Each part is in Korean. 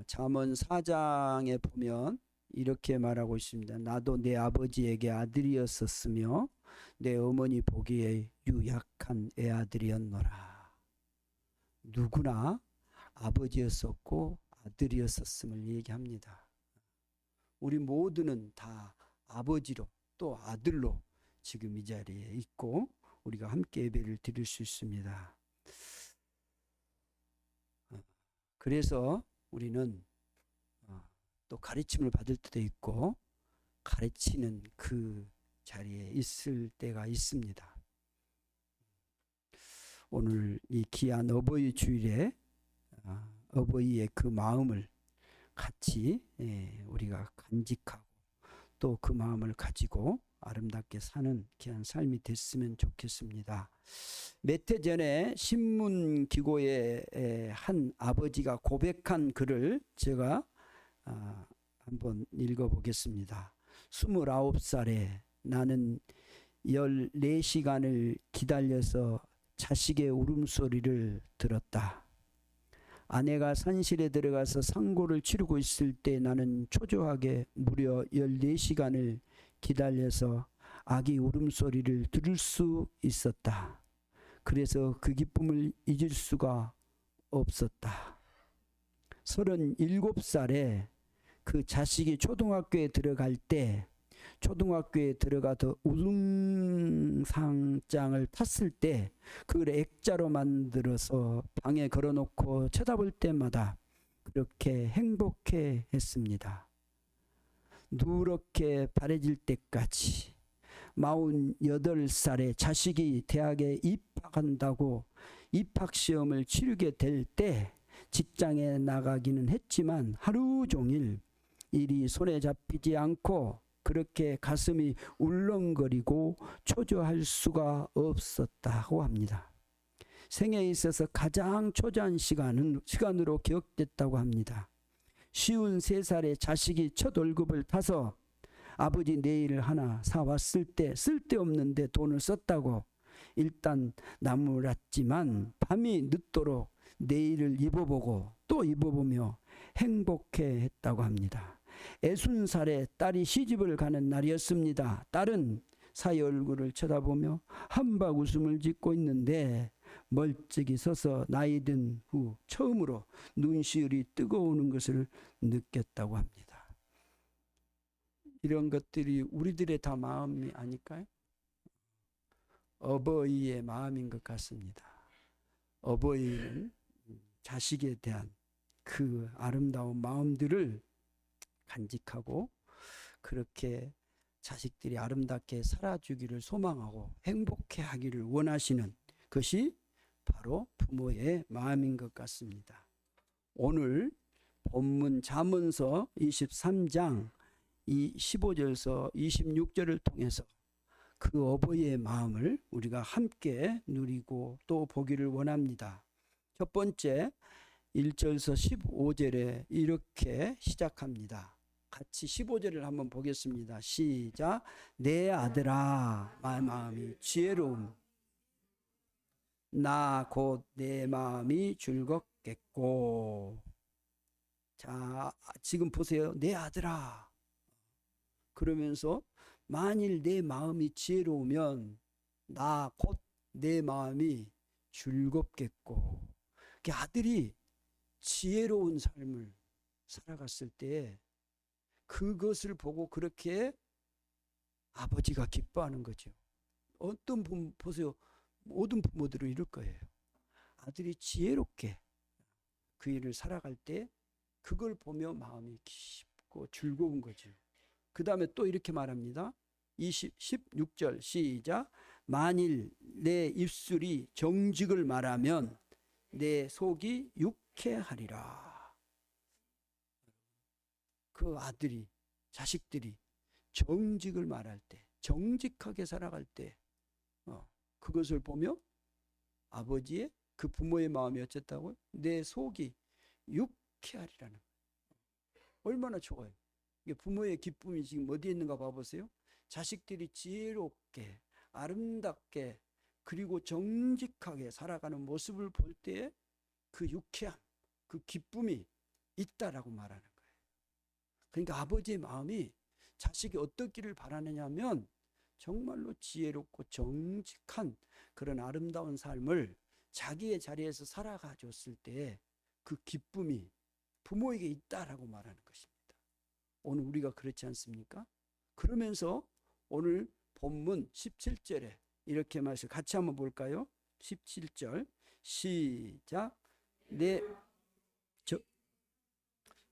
잠언 4장에 보면 이렇게 말하고 있습니다. 나도 내 아버지에게 아들이었었으며 내 어머니 보기에 유약한 애아들이었노라. 누구나 아버지였었고 아들이었었음을 얘기합니다. 우리 모두는 다 아버지로 또 아들로 지금 이 자리에 있고 우리가 함께 예배를 드릴 수 있습니다. 그래서 우리는 또 가르침을 받을 때도 있고 가르치는 그 자리에 있을 때가 있습니다. 오늘 이 귀한 어버이 주일에 어버이의 그 마음을 같이 우리가 간직하고 또 그 마음을 가지고 아름답게 사는 귀한 삶이 됐으면 좋겠습니다. 몇 해 전에 신문기고에 한 아버지가 고백한 글을 제가 한번 읽어보겠습니다. 29살에 나는 14시간을 기다려서 자식의 울음소리를 들었다. 아내가 산실에 들어가서 상고를 치르고 있을 때 나는 초조하게 무려 14시간을 기다려서 아기 울음소리를 들을 수 있었다. 그래서 그 기쁨을 잊을 수가 없었다. 37살에 그 자식이 초등학교에 들어갈 때 초등학교에 들어가서 우등상장을 탔을 때 그걸 액자로 만들어서 방에 걸어놓고 쳐다볼 때마다 그렇게 행복해 했습니다. 누렇게 바래질 때까지 48살에 자식이 대학에 입학한다고 입학시험을 치르게 될 때 직장에 나가기는 했지만 하루 종일 일이 손에 잡히지 않고 그렇게 가슴이 울렁거리고 초조할 수가 없었다고 합니다. 생애에 있어서 가장 초조한 시간으로 기억됐다고 합니다. 53살에 자식이 첫 월급을 타서 아버지 네일 하나 사왔을 때 쓸데없는데 돈을 썼다고 일단 나무랐지만 밤이 늦도록 네일을 입어보고 또 입어보며 행복해 했다고 합니다. 60살에 딸이 시집을 가는 날이었습니다. 딸은 사위 얼굴을 쳐다보며 한박 웃음을 짓고 있는데 멀찍이 서서 나이 든 후 처음으로 눈시울이 뜨거우는 것을 느꼈다고 합니다. 이런 것들이 우리들의 다 마음이 아닐까요? 어버이의 마음인 것 같습니다. 어버이는 자식에 대한 그 아름다운 마음들을 간직하고 그렇게 자식들이 아름답게 살아주기를 소망하고 행복해 하기를 원하시는 것이 바로 부모의 마음인 것 같습니다. 오늘 본문 잠언서 23장 15절에서 26절을 통해서 그 어버이의 마음을 우리가 함께 누리고 또 보기를 원합니다. 첫 번째 1절에서 15절에 이렇게 시작합니다. 같이 15절을 한번 보겠습니다. 시작. 내 아들아 마음이 지혜로움 나 곧 내 마음이 즐겁겠고. 자, 지금 보세요. 내 아들아. 그러면서 만일 내 마음이 지혜로우면 나 곧 내 마음이 즐겁겠고. 아들이 지혜로운 삶을 살아갔을 때 그것을 보고 그렇게 아버지가 기뻐하는 거죠. 어떤 부모 보세요. 모든 부모들은 이럴 거예요. 아들이 지혜롭게 그 일을 살아갈 때 그걸 보며 마음이 깊고 즐거운 거죠. 그 다음에 또 이렇게 말합니다. 16절 시작. 만일 내 입술이 정직을 말하면 내 속이 유쾌하리라. 그 아들이 자식들이 정직을 말할 때 정직하게 살아갈 때 그것을 보며 아버지의 그 부모의 마음이 어쨌다고요? 내 속이 유쾌하리라는 거예요. 얼마나 좋아요. 이게 부모의 기쁨이 지금 어디에 있는가 봐보세요. 자식들이 지혜롭게 아름답게 그리고 정직하게 살아가는 모습을 볼 때에 그 유쾌함, 그 기쁨이 있다라고 말하는 거예요. 그러니까 아버지의 마음이 자식이 어떻기를 바라느냐 하면 정말로 지혜롭고 정직한 그런 아름다운 삶을 자기의 자리에서 살아가 줬을 때 그 기쁨이 부모에게 있다라고 말하는 것입니다. 오늘 우리가 그렇지 않습니까? 그러면서 오늘 본문 17절에 이렇게 말씀 같이 한번 볼까요? 17절 시작.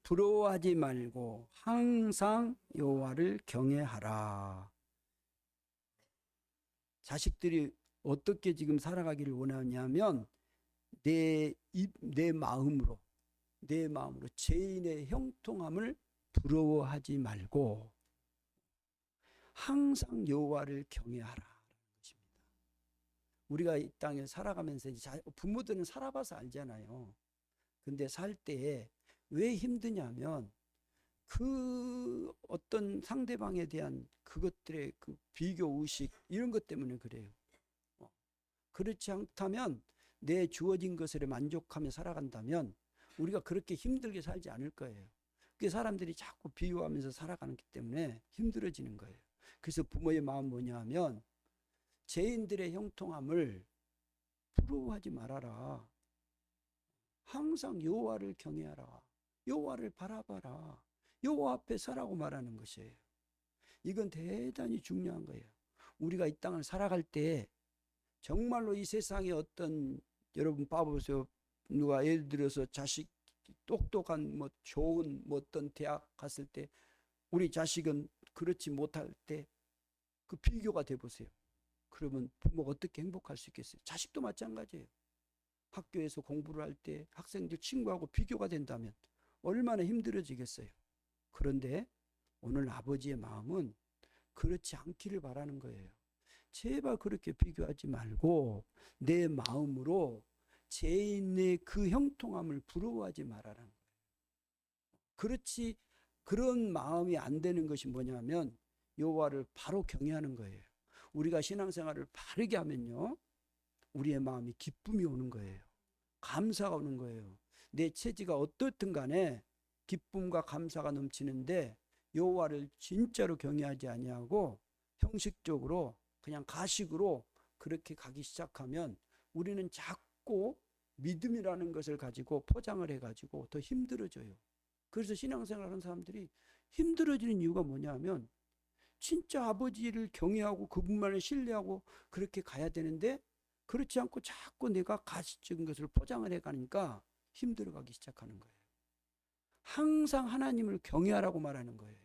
부러워하지 말고 항상 여호와를 경외하라. 자식들이 어떻게 지금 살아가기를 원하냐면 내 마음으로 죄인의 형통함을 부러워하지 말고 항상 여호와를 경외하라. 우리가 이 땅에 살아가면서 부모들은 살아봐서 알잖아요. 근데 살 때에 왜 힘드냐면 그 어떤 상대방에 대한 그것들의 그 비교 의식 이런 것 때문에 그래요. 그렇지 않다면 내 주어진 것에 만족하며 살아간다면 우리가 그렇게 힘들게 살지 않을 거예요. 그 사람들이 자꾸 비교하면서 살아가기 때문에 힘들어지는 거예요. 그래서 부모의 마음은 뭐냐 하면 죄인들의 형통함을 부러워하지 말아라. 항상 여호와를 경외하라. 여호와를 바라봐라. 여호와 앞에 서라고 말하는 것이에요. 이건 대단히 중요한 거예요. 우리가 이 땅을 살아갈 때 정말로 이 세상에 어떤 여러분 봐보세요. 누가 예를 들어서 자식 똑똑한 뭐 좋은 뭐 어떤 대학 갔을 때 우리 자식은 그렇지 못할 때 그 비교가 돼 보세요. 그러면 부모가 어떻게 행복할 수 있겠어요? 자식도 마찬가지예요. 학교에서 공부를 할 때 학생들 친구하고 비교가 된다면 얼마나 힘들어지겠어요. 그런데 오늘 아버지의 마음은 그렇지 않기를 바라는 거예요. 제발 그렇게 비교하지 말고 내 마음으로 죄인의 그 형통함을 부러워하지 말아라는 거예요. 그렇지 그런 마음이 안 되는 것이 뭐냐면 여호와를 바로 경외하는 거예요. 우리가 신앙생활을 바르게 하면요. 우리의 마음이 기쁨이 오는 거예요. 감사가 오는 거예요. 내 처지가 어떻든 간에 기쁨과 감사가 넘치는데 여호와를 진짜로 경외하지 아니하고 형식적으로 그냥 가식으로 그렇게 가기 시작하면 우리는 자꾸 믿음이라는 것을 가지고 포장을 해가지고 더 힘들어져요. 그래서 신앙생활하는 사람들이 힘들어지는 이유가 뭐냐면 진짜 아버지를 경외하고 그분만을 신뢰하고 그렇게 가야 되는데 그렇지 않고 자꾸 내가 가시적인 것을 포장을 해가니까 힘들어가기 시작하는 거예요. 항상 하나님을 경외하라고 말하는 거예요.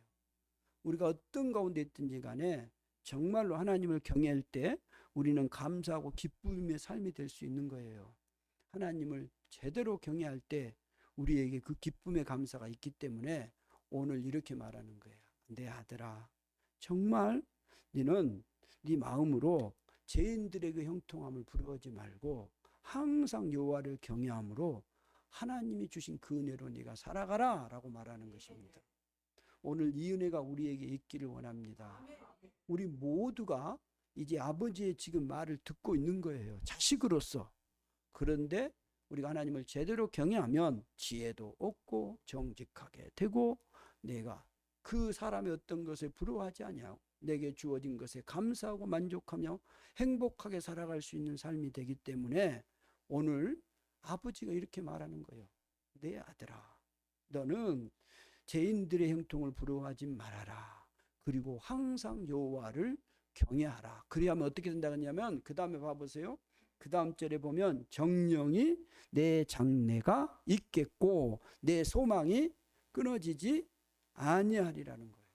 우리가 어떤 가운데 있든지 간에 정말로 하나님을 경외할 때 우리는 감사하고 기쁨의 삶이 될 수 있는 거예요. 하나님을 제대로 경외할 때 우리에게 그 기쁨의 감사가 있기 때문에 오늘 이렇게 말하는 거예요. 내 아들아, 정말 너는 네 마음으로 죄인들의 그 형통함을 부러워하지 말고 항상 여호와를 경외함으로 하나님이 주신 그 은혜로 네가 살아가라 라고 말하는 것입니다. 오늘 이 은혜가 우리에게 있기를 원합니다. 우리 모두가 이제 아버지의 지금 말을 듣고 있는 거예요. 자식으로서. 그런데 우리가 하나님을 제대로 경외하면 지혜도 얻고 정직하게 되고 내가 그 사람의 어떤 것을 부러워하지 아니하고 내게 주어진 것에 감사하고 만족하며 행복하게 살아갈 수 있는 삶이 되기 때문에 오늘 아버지가 이렇게 말하는 거예요. 내 아들아, 너는 죄인들의 형통을 부러워하지 말아라. 그리고 항상 여호와를 경외하라. 그리하면 어떻게 된다냐면 그 다음에 봐보세요. 그 다음 절에 보면 정령이 내 장래가 있겠고 내 소망이 끊어지지 아니하리라는 거예요.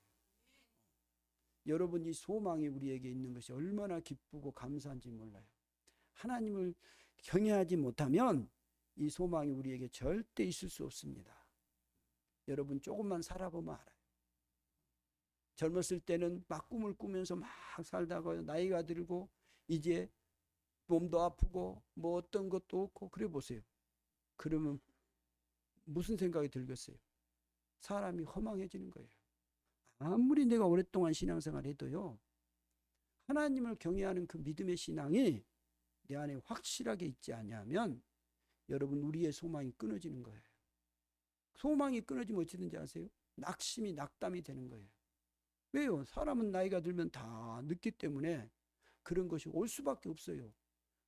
여러분 이 소망이 우리에게 있는 것이 얼마나 기쁘고 감사한지 몰라요. 하나님을 경외하지 못하면 이 소망이 우리에게 절대 있을 수 없습니다. 여러분 조금만 살아보면 알아요. 젊었을 때는 막 꿈을 꾸면서 막 살다가 나이가 들고 이제 몸도 아프고 뭐 어떤 것도 없고 그래 보세요. 그러면 무슨 생각이 들겠어요? 사람이 허망해지는 거예요. 아무리 내가 오랫동안 신앙생활을 해도요. 하나님을 경외하는 그 믿음의 신앙이 내 안에 확실하게 있지 않냐면 여러분 우리의 소망이 끊어지는 거예요. 소망이 끊어지면 어찌 된지 아세요? 낙심이 낙담이 되는 거예요. 왜요? 사람은 나이가 들면 다 늙기 때문에 그런 것이 올 수밖에 없어요.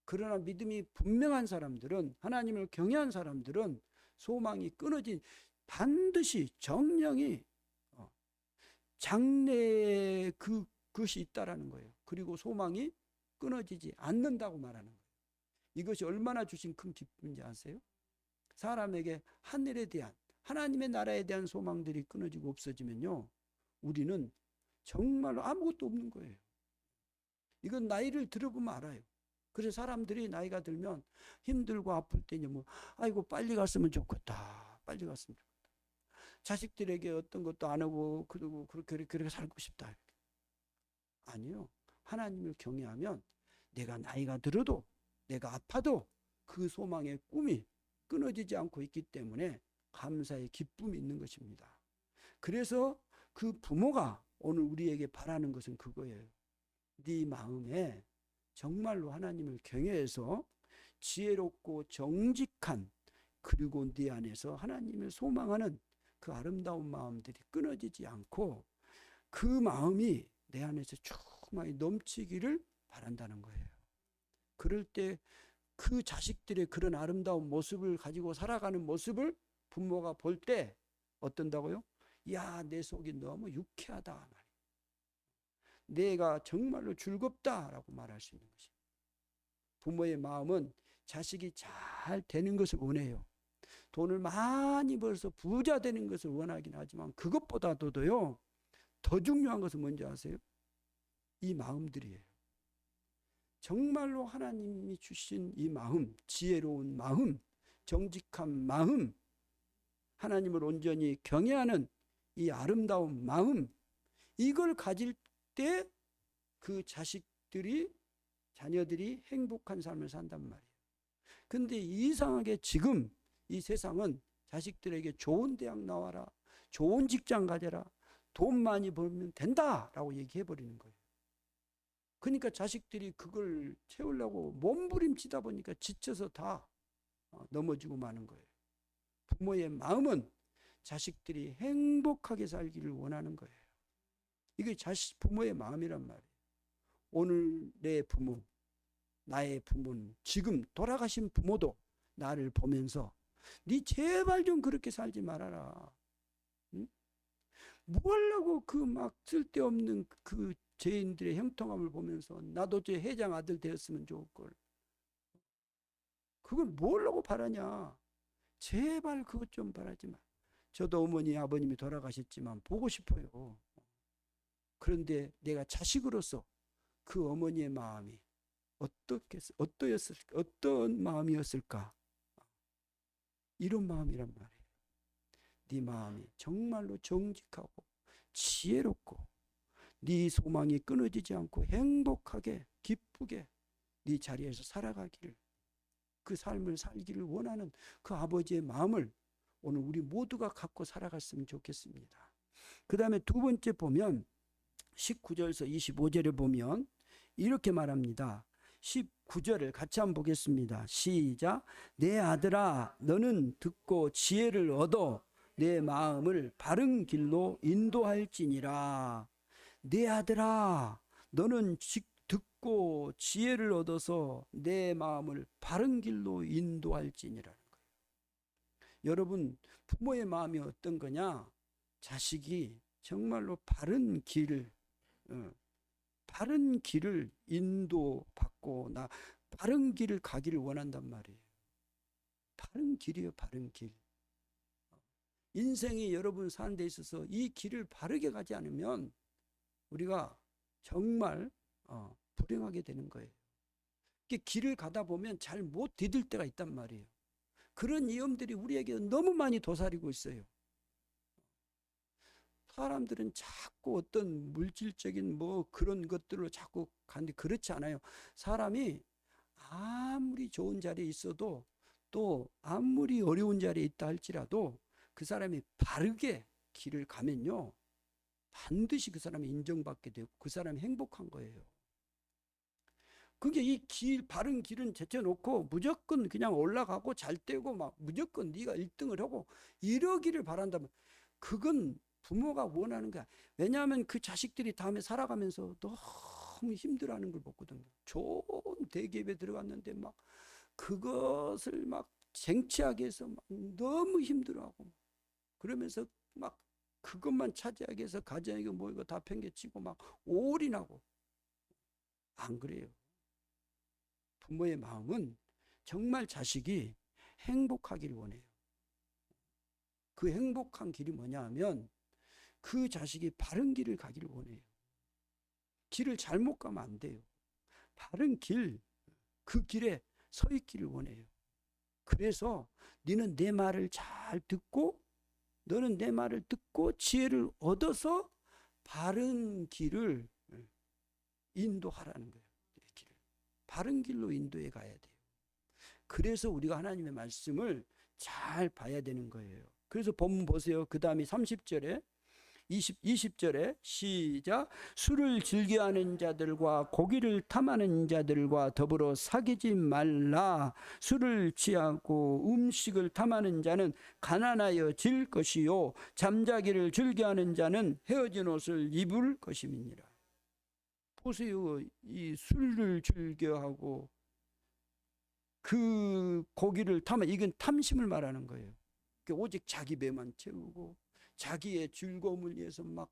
그러나 믿음이 분명한 사람들은, 하나님을 경외한 사람들은 소망이 끊어진, 반드시 정령이 장래에 그것이 있다라는 거예요. 그리고 소망이 끊어지지 않는다고 말하는 거예요. 이것이 얼마나 주신 큰 기쁨인지 아세요? 사람에게 하늘에 대한, 하나님의 나라에 대한 소망들이 끊어지고 없어지면요, 우리는 정말로 아무것도 없는 거예요. 이건 나이를 들어보면 알아요. 그래서 사람들이 나이가 들면 힘들고 아플 때는 뭐, 아이고 빨리 갔으면 좋겠다, 빨리 갔으면 좋겠다, 자식들에게 어떤 것도 안 하고 그러고 그렇게 살고 싶다. 아니요. 하나님을 경외하면 내가 나이가 들어도, 내가 아파도 그 소망의 꿈이 끊어지지 않고 있기 때문에 감사의 기쁨이 있는 것입니다. 그래서 그 부모가 오늘 우리에게 바라는 것은 그거예요. 네 마음에 정말로 하나님을 경외해서 지혜롭고 정직한, 그리고 네 안에서 하나님을 소망하는 그 아름다운 마음들이 끊어지지 않고 그 마음이 내 안에서 충만히 넘치기를 바란다는 거예요. 그럴 때 그 자식들의 그런 아름다운 모습을 가지고 살아가는 모습을 부모가 볼 때 어떤다고요? 야, 내 속이 너무 유쾌하다, 내가 정말로 즐겁다라고 말할 수 있는 것입니다. 부모의 마음은 자식이 잘 되는 것을 원해요. 돈을 많이 벌어서 부자 되는 것을 원하긴 하지만 그것보다도요, 더 중요한 것은 뭔지 아세요? 이 마음들이에요. 정말로 하나님이 주신 이 마음, 지혜로운 마음, 정직한 마음, 하나님을 온전히 경외하는 이 아름다운 마음, 이걸 가질 때 그 자식들이, 자녀들이 행복한 삶을 산단 말이에요. 근데 이상하게 지금 이 세상은 자식들에게 좋은 대학 나와라, 좋은 직장 가져라, 돈 많이 벌면 된다라고 얘기해 버리는 거예요. 그러니까 자식들이 그걸 채우려고 몸부림치다 보니까 지쳐서 다 넘어지고 마는 거예요. 부모의 마음은 자식들이 행복하게 살기를 원하는 거예요. 이게 부모의 마음이란 말이에요. 오늘 내 부모, 나의 부모는, 지금 돌아가신 부모도 나를 보면서 네 제발 좀 그렇게 살지 말아라. 응? 뭐 하려고 그 막 쓸데없는 그 죄인들의 형통함을 보면서 나도 저 회장 아들 되었으면 좋을 걸. 그걸 뭐라고 바라냐. 제발 그것 좀 바라지 마. 저도 어머니 아버님이 돌아가셨지만 보고 싶어요. 그런데 내가 자식으로서 그 어머니의 마음이 어떤 마음이었을까? 이런 마음이란 말이에요. 네 마음이 정말로 정직하고 지혜롭고 네 소망이 끊어지지 않고 행복하게 기쁘게 네 자리에서 살아가기를, 그 삶을 살기를 원하는 그 아버지의 마음을 오늘 우리 모두가 갖고 살아갔으면 좋겠습니다. 그 다음에 두 번째 보면 19절에서 25절에 보면 이렇게 말합니다. 19절을 같이 한번 보겠습니다. 시작. 내 아들아, 너는 듣고 지혜를 얻어 내 마음을 바른 길로 인도할지니라. 내 아들아, 너는 듣고 지혜를 얻어서 내 마음을 바른 길로 인도할지니라는 거예요. 여러분, 부모의 마음이 어떤 거냐? 자식이 정말로 바른 길을 인도받고 바른 길을 가기를 원한단 말이에요. 바른 길이에요, 바른 길. 인생이 여러분 사는 데 있어서 이 길을 바르게 가지 않으면 우리가 정말 불행하게 되는 거예요. 길을 가다 보면 잘 못 디딜 때가 있단 말이에요. 그런 위험들이 우리에게 너무 많이 도사리고 있어요. 사람들은 자꾸 어떤 물질적인 뭐 그런 것들로 자꾸 가는데 그렇지 않아요. 사람이 아무리 좋은 자리에 있어도, 또 아무리 어려운 자리에 있다 할지라도 그 사람이 바르게 길을 가면요, 반드시 그 사람이 인정받게 되고 그 사람이 행복한 거예요. 그게 이 길, 바른 길은 제쳐놓고 무조건 그냥 올라가고 잘 되고 막 무조건 네가 1등을 하고 이러기를 바란다면 그건 부모가 원하는 거야. 왜냐하면 그 자식들이 다음에 살아가면서 너무 힘들어하는 걸 보거든요. 좋은 대기업에 들어갔는데 막 그것을 막 쟁취하기 위해서 막 너무 힘들어하고 그러면서 막 그것만 차지하기 위해서 가정이고 뭐이고 다 팽개치고 막 올인하고. 안 그래요. 부모의 마음은 정말 자식이 행복하기를 원해요. 그 행복한 길이 뭐냐 하면 그 자식이 바른 길을 가기를 원해요. 길을 잘못 가면 안 돼요. 바른 길, 그 길에 서 있기를 원해요. 그래서 너는 내 말을 잘 듣고 너는 내 말을 듣고 지혜를 얻어서 바른 길을 인도하라는 거예요. 길을. 바른 길로 인도해 가야 돼요. 그래서 우리가 하나님의 말씀을 잘 봐야 되는 거예요. 그래서 본문 보세요. 그 다음에 30절에 20절에 시작. 술을 즐겨하는 자들과 고기를 탐하는 자들과 더불어 사귀지 말라. 술을 취하고 음식을 탐하는 자는 가난하여 질 것이요 잠자기를 즐겨하는 자는 헤어진 옷을 입을 것임이니라. 보세요. 이 술을 즐겨하고 그 고기를 탐하, 이건 탐심을 말하는 거예요. 오직 자기 배만 채우고 자기의 즐거움을 위해서 막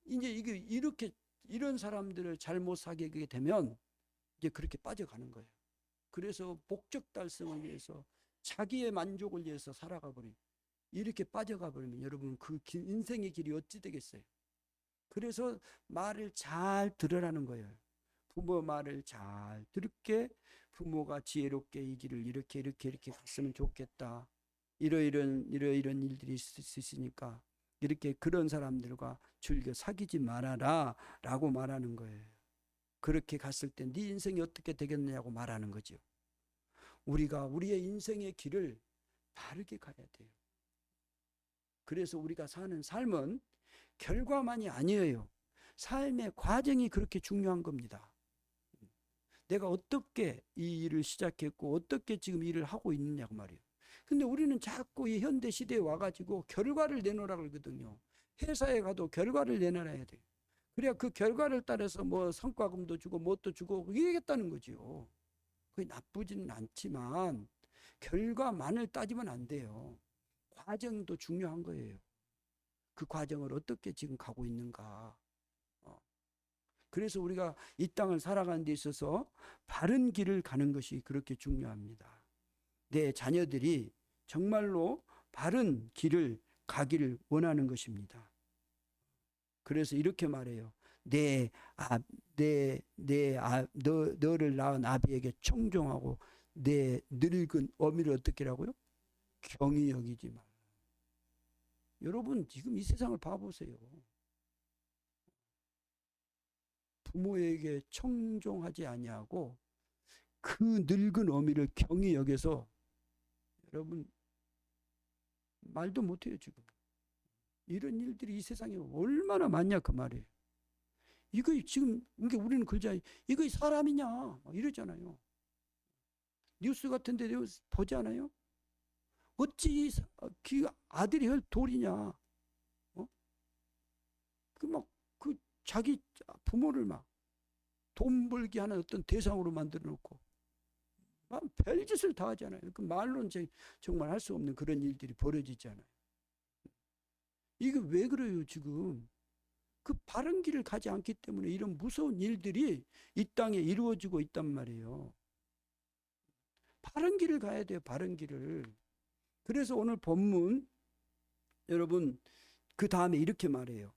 이제 이게 이렇게 이런 사람들을 잘못 사귀게 되면 이제 그렇게 빠져가는 거예요. 그래서 목적 달성을 위해서 자기의 만족을 위해서 살아가 버리면 이렇게 빠져가 버리면 여러분 그 인생의 길이 어찌 되겠어요? 그래서 말을 잘 들으라는 거예요. 부모 말을 잘 들게 부모가 지혜롭게 이 길을 이렇게 갔으면 좋겠다. 이러이런 일들이 있으니까 이렇게 그런 사람들과 즐겨 사귀지 말아라 라고 말하는 거예요. 그렇게 갔을 때 네 인생이 어떻게 되겠느냐고 말하는 거죠. 우리가 우리의 인생의 길을 바르게 가야 돼요. 그래서 우리가 사는 삶은 결과만이 아니에요. 삶의 과정이 그렇게 중요한 겁니다. 내가 어떻게 이 일을 시작했고 어떻게 지금 일을 하고 있느냐고 말이에요. 근데 우리는 자꾸 이 현대 시대에 와가지고 결과를 내놓으라 그러거든요. 회사에 가도 결과를 내놔야 돼요. 그래야 그 결과를 따라서 뭐 성과금도 주고 뭣도 주고 이러겠다는 거죠. 그게 나쁘지는 않지만 결과만을 따지면 안 돼요. 과정도 중요한 거예요. 그 과정을 어떻게 지금 가고 있는가. 그래서 우리가 이 땅을 살아가는 데 있어서 바른 길을 가는 것이 그렇게 중요합니다. 내 자녀들이 정말로 바른 길을 가기를 원하는 것입니다. 그래서 이렇게 말해요. 너를 낳은 아비에게 청종하고 내 늙은 어미를 어떻게 하라고요? 경히 여기지 말라. 여러분 지금 이 세상을 봐보세요. 부모에게 청종하지 아니하고 그 늙은 어미를 경히 여겨서 여러분 말도 못해요. 지금 이런 일들이 이 세상에 얼마나 많냐 그 말이에요. 이거 지금 이게 우리는 그러자 이거 사람이냐 이러잖아요. 뉴스 같은데 보지 않아요? 어찌 그 아들이 할 돌이냐? 그 막 그 자기 부모를 막 돈 벌게 하는 어떤 대상으로 만들어 놓고 막 별짓을 다 하잖아요. 그 말로는 정말 할 수 없는 그런 일들이 벌어지잖아요. 이게 왜 그래요 지금? 그 바른 길을 가지 않기 때문에 이런 무서운 일들이 이 땅에 이루어지고 있단 말이에요. 바른 길을 가야 돼요. 바른 길을. 그래서 오늘 본문 여러분 그 다음에 이렇게 말해요.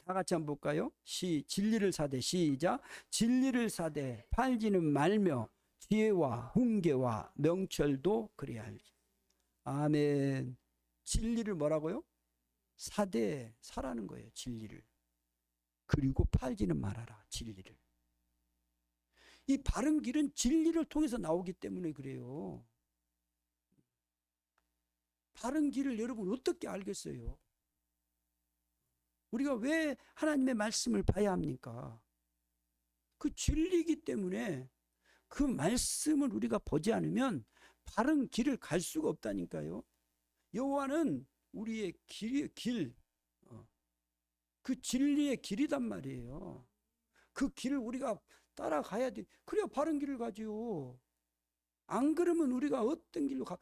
다 같이 한번 볼까요? 진리를 사되 시작. 진리를 사되 팔지는 말며 지혜와 훈계와 명철도 그래야 할지. 아멘. 진리를 뭐라고요? 사라는 거예요. 진리를. 그리고 팔지는 말아라. 진리를. 이 바른 길은 진리를 통해서 나오기 때문에 그래요. 바른 길을 여러분 어떻게 알겠어요? 우리가 왜 하나님의 말씀을 봐야 합니까? 그 진리이기 때문에 그 말씀을 우리가 보지 않으면 바른 길을 갈 수가 없다니까요. 여호와는 우리의 길, 그 진리의 길이단 말이에요. 그 길을 우리가 따라가야 돼. 그래야 바른 길을 가지요. 안 그러면 우리가 어떤 길로 가?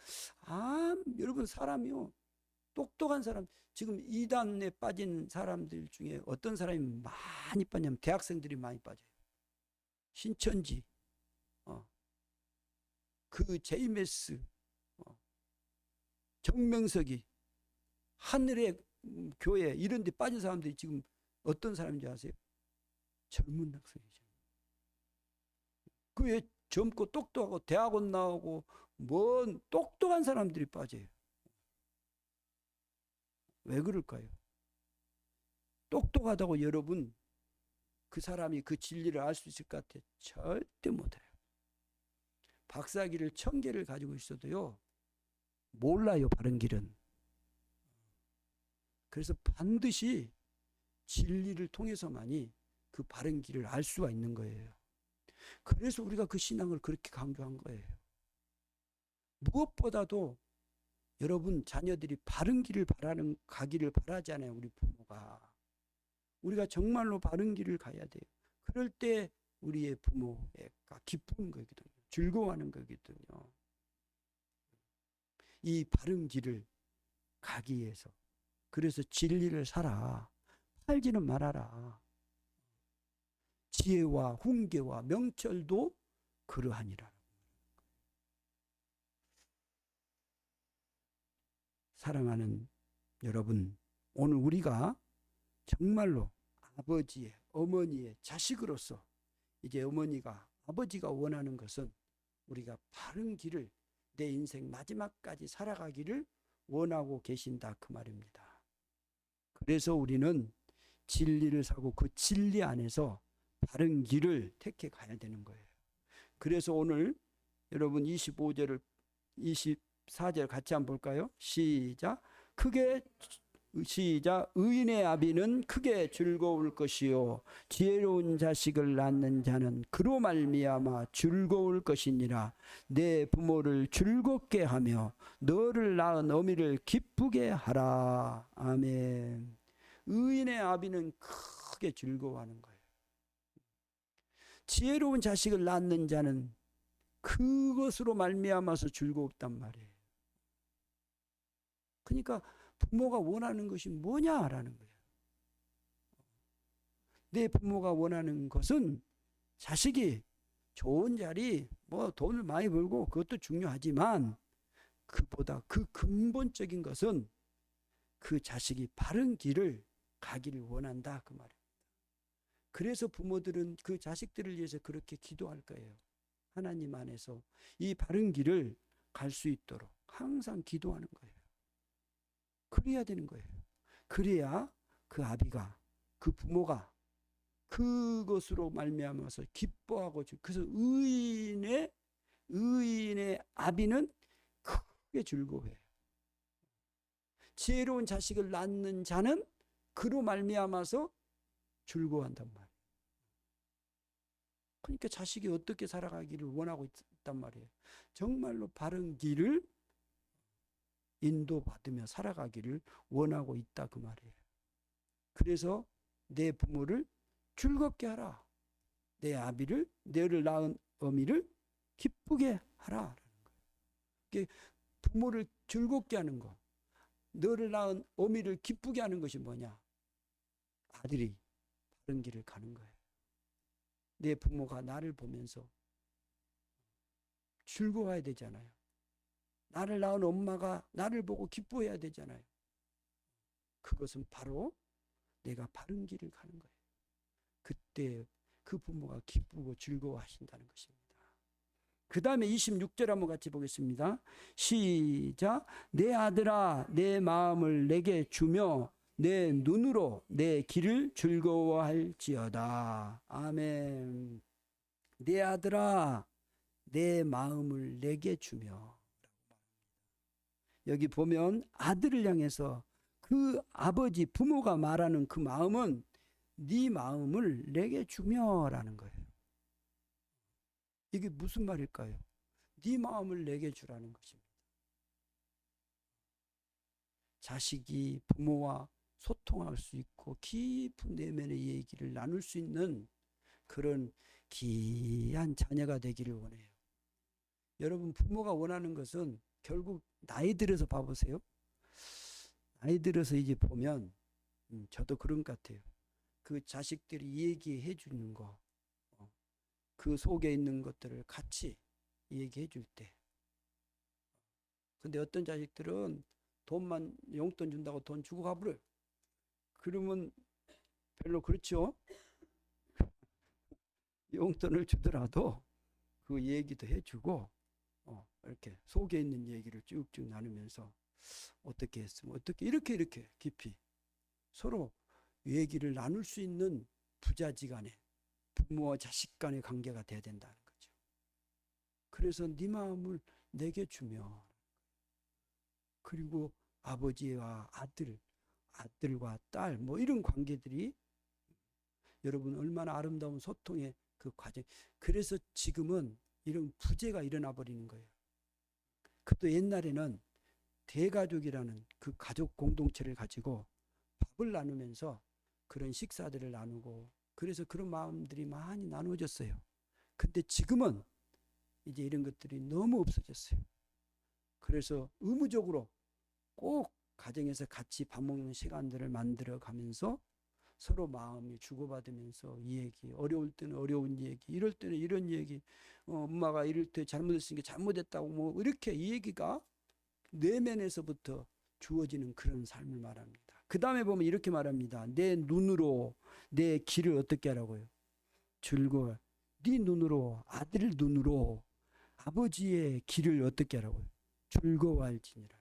여러분, 사람이요, 똑똑한 사람, 지금 이단에 빠진 사람들 중에 어떤 사람이 많이 빠냐면 대학생들이 많이 빠져요. 신천지, 그 제이메스, 정명석이, 하늘의 교회 이런 데 빠진 사람들이 지금 어떤 사람인지 아세요? 젊은 학생이죠. 그 왜 젊고 똑똑하고 대학원 나오고 뭔 똑똑한 사람들이 빠져요. 왜 그럴까요? 똑똑하다고 여러분 그 사람이 그 진리를 알 수 있을 것 같아요? 절대 못해요. 박사기를 1000개를 가지고 있어도요, 몰라요, 바른 길은. 그래서 반드시 진리를 통해서만이 그 바른 길을 알 수가 있는 거예요. 그래서 우리가 그 신앙을 그렇게 강조한 거예요. 무엇보다도 여러분 자녀들이 바른 길을 가기를 바라잖아요. 우리 부모가. 우리가 정말로 바른 길을 가야 돼요. 그럴 때 우리의 부모가 기쁜 거거든요. 즐거워하는 거거든요. 이 바른 길을 가기 위해서. 그래서 진리를 살아. 팔지는 말아라. 지혜와 훈계와 명철도 그러하니라. 사랑하는 여러분, 오늘 우리가 정말로 아버지의, 어머니의 자식으로서 이제 아버지가 원하는 것은 우리가 바른 길을 내 인생 마지막까지 살아가기를 원하고 계신다, 그 말입니다. 그래서 우리는 진리를 사고 그 진리 안에서 바른 길을 택해 가야 되는 거예요. 그래서 오늘 여러분 25절을 24절 같이 한번 볼까요? 시작. 의인의 아비는 크게 즐거울 것이요 지혜로운 자식을 낳는 자는 그로 말미암아 즐거울 것이니라. 내 부모를 즐겁게 하며 너를 낳은 어미를 기쁘게 하라. 아멘. 의인의 아비는 크게 즐거워하는 거예요. 지혜로운 자식을 낳는 자는 그것으로 말미암아서 즐겁단 말이에요. 그러니까 부모가 원하는 것이 뭐냐라는 거예요. 내 부모가 원하는 것은 자식이 좋은 자리, 돈을 많이 벌고 그것도 중요하지만 그보다 그 근본적인 것은 그 자식이 바른 길을 가기를 원한다, 그 말입니다. 그래서 부모들은 그 자식들을 위해서 그렇게 기도할 거예요. 하나님 안에서 이 바른 길을 갈 수 있도록 항상 기도하는 거예요. 그래야 되는 거예요. 그래야 그 아비가, 그 부모가 그것으로 말미암아서 기뻐하고, 그래서 의인의 아비는 크게 즐거워해요. 지혜로운 자식을 낳는 자는 그로 말미암아서 즐거워한단 말이에요. 그러니까 자식이 어떻게 살아가기를 원하고 있단 말이에요. 정말로 바른 길을 인도받으며 살아가기를 원하고 있다, 그 말이에요. 그래서 내 부모를 즐겁게 하라. 내 아비를, 너를 낳은 어미를 기쁘게 하라. 부모를 즐겁게 하는 거, 너를 낳은 어미를 기쁘게 하는 것이 뭐냐? 아들이 바른 길을 가는 거예요. 내 부모가 나를 보면서 즐거워야 되잖아요. 나를 낳은 엄마가 나를 보고 기뻐해야 되잖아요. 그것은 바로 내가 바른 길을 가는 거예요. 그때 그 부모가 기쁘고 즐거워하신다는 것입니다. 그 다음에 26절 한번 같이 보겠습니다. 시작. 내 아들아, 내 마음을 내게 주며 내 눈으로 내 길을 즐거워할지어다. 아멘. 내 아들아, 내 마음을 내게 주며. 여기 보면 아들을 향해서 그 아버지, 부모가 말하는 그 마음은 네 마음을 내게 주며라는 거예요. 이게 무슨 말일까요? 네 마음을 내게 주라는 것입니다. 자식이 부모와 소통할 수 있고 깊은 내면의 얘기를 나눌 수 있는 그런 귀한 자녀가 되기를 원해요. 여러분, 부모가 원하는 것은 결국 나이 들어서 봐보세요. 나이 들어서 이제 보면 저도 그런 것 같아요. 그 자식들이 얘기해 주는 거, 그 속에 있는 것들을 같이 얘기해 줄 때. 근데 어떤 자식들은 돈만 용돈 준다고 돈 주고 가버려요. 그러면 별로 그렇죠. 용돈을 주더라도 그 얘기도 해주고 이렇게 속에 있는 얘기를 쭉쭉 나누면서 어떻게 했으면 어떻게 이렇게 깊이 서로 얘기를 나눌 수 있는 부자지간에 부모와 자식 간의 관계가 돼야 된다는 거죠. 그래서 네 마음을 내게 주며, 그리고 아버지와 아들, 아들과 딸, 뭐 이런 관계들이 여러분 얼마나 아름다운 소통의 그 과정. 그래서 지금은 이런 부재가 일어나 버리는 거예요. 그것도 옛날에는 대가족이라는 그 가족 공동체를 가지고 밥을 나누면서 그런 식사들을 나누고, 그래서 그런 마음들이 많이 나눠졌어요. 근데 지금은 이제 이런 것들이 너무 없어졌어요. 그래서 의무적으로 꼭 가정에서 같이 밥 먹는 시간들을 만들어 가면서 서로 마음이 주고받으면서 이 얘기, 어려울 때는 어려운 얘기, 이럴 때는 이런 얘기, 엄마가 이럴 때 잘못했으니까 잘못했다고 뭐 이렇게 이 얘기가 내면에서부터 주어지는 그런 삶을 말합니다. 그 다음에 보면 이렇게 말합니다. 내 눈으로 내 길을 어떻게 하라고요? 즐거워. 네 눈으로, 아들 눈으로 아버지의 길을 어떻게 하라고요? 즐거워할지니라.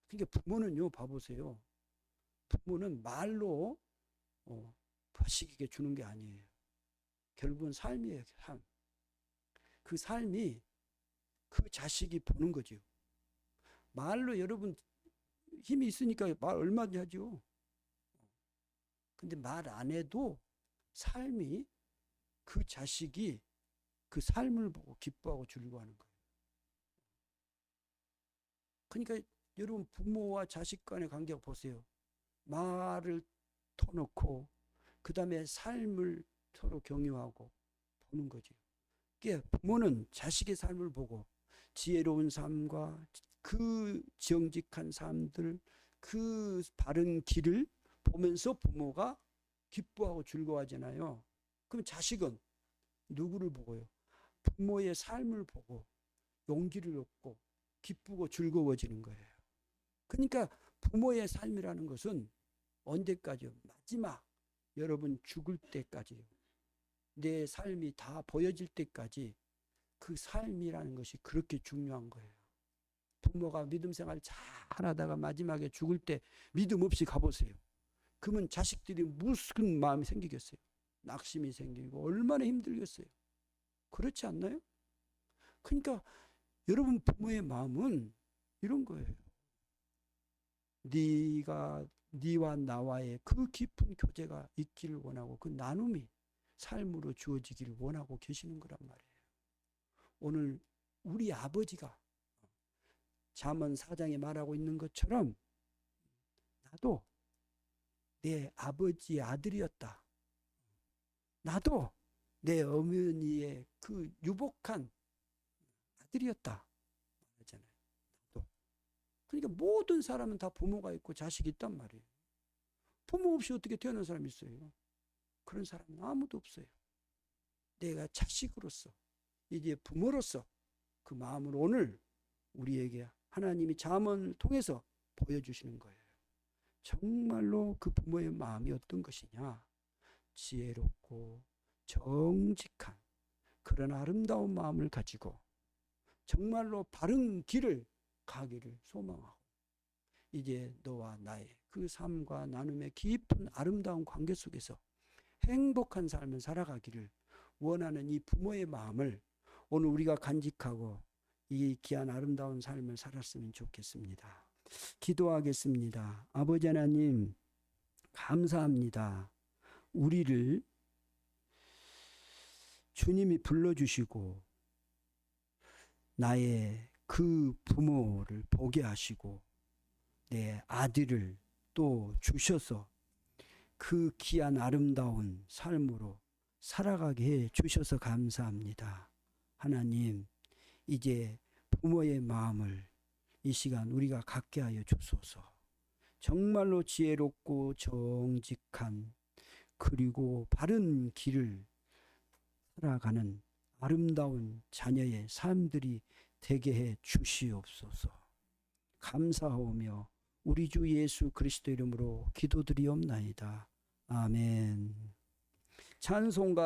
그러니까 부모는요, 봐보세요. 부모는 말로 자식에게 주는 게 아니에요. 결국은 삶이에요, 삶. 그 삶이 그 자식이 보는 거죠. 말로 여러분 힘이 있으니까 말 얼마든지 하죠. 근데 말 안 해도 삶이 그 자식이 그 삶을 보고 기뻐하고 즐거워하는 거예요. 그러니까 여러분 부모와 자식 간의 관계 보세요. 말을 터놓고 그 다음에 삶을 서로 경유하고 보는 거죠. 그러니까 부모는 자식의 삶을 보고 지혜로운 삶과 그 정직한 삶들, 그 바른 길을 보면서 부모가 기뻐하고 즐거워하잖아요. 그럼 자식은 누구를 보고요? 부모의 삶을 보고 용기를 얻고 기쁘고 즐거워지는 거예요. 그러니까 부모의 삶이라는 것은 언제까지요? 마지막 여러분 죽을 때까지요. 내 삶이 다 보여질 때까지 그 삶이라는 것이 그렇게 중요한 거예요. 부모가 믿음 생활 잘 하다가 마지막에 죽을 때 믿음 없이 가보세요. 그러면 자식들이 무슨 마음이 생기겠어요? 낙심이 생기고 얼마나 힘들겠어요? 그렇지 않나요? 그러니까 여러분 부모의 마음은 이런 거예요. 네와 나와의 그 깊은 교제가 있기를 원하고 그 나눔이 삶으로 주어지기를 원하고 계시는 거란 말이에요. 오늘 우리 아버지가 잠언 4장에 말하고 있는 것처럼 나도 내 아버지의 아들이었다. 나도 내 어머니의 그 유복한 아들이었다. 말하잖아요. 나도. 그러니까 모든 사람은 다 부모가 있고 자식이 있단 말이에요. 부모 없이 어떻게 태어난 사람이 있어요? 그런 사람은 아무도 없어요. 내가 자식으로서 이제 부모로서 그 마음을 오늘 우리에게 하나님이 잠언을 통해서 보여주시는 거예요. 정말로 그 부모의 마음이 어떤 것이냐? 지혜롭고 정직한 그런 아름다운 마음을 가지고 정말로 바른 길을 가기를 소망하고 이제 너와 나의 그 삶과 나눔의 깊은 아름다운 관계 속에서 행복한 삶을 살아가기를 원하는 이 부모의 마음을 오늘 우리가 간직하고 이 귀한 아름다운 삶을 살았으면 좋겠습니다. 기도하겠습니다. 아버지 하나님 감사합니다. 우리를 주님이 불러주시고 나의 그 부모를 보게 하시고 내 아들을 또 주셔서 그 귀한 아름다운 삶으로 살아가게 해 주셔서 감사합니다. 하나님, 이제 부모의 마음을 이 시간 우리가 갖게 하여 주소서. 정말로 지혜롭고 정직한 그리고 바른 길을 살아가는 아름다운 자녀의 삶들이 되게 해 주시옵소서. 감사하오며 우리 주 예수 그리스도 이름으로 기도드리옵나이다. 아멘. 찬송가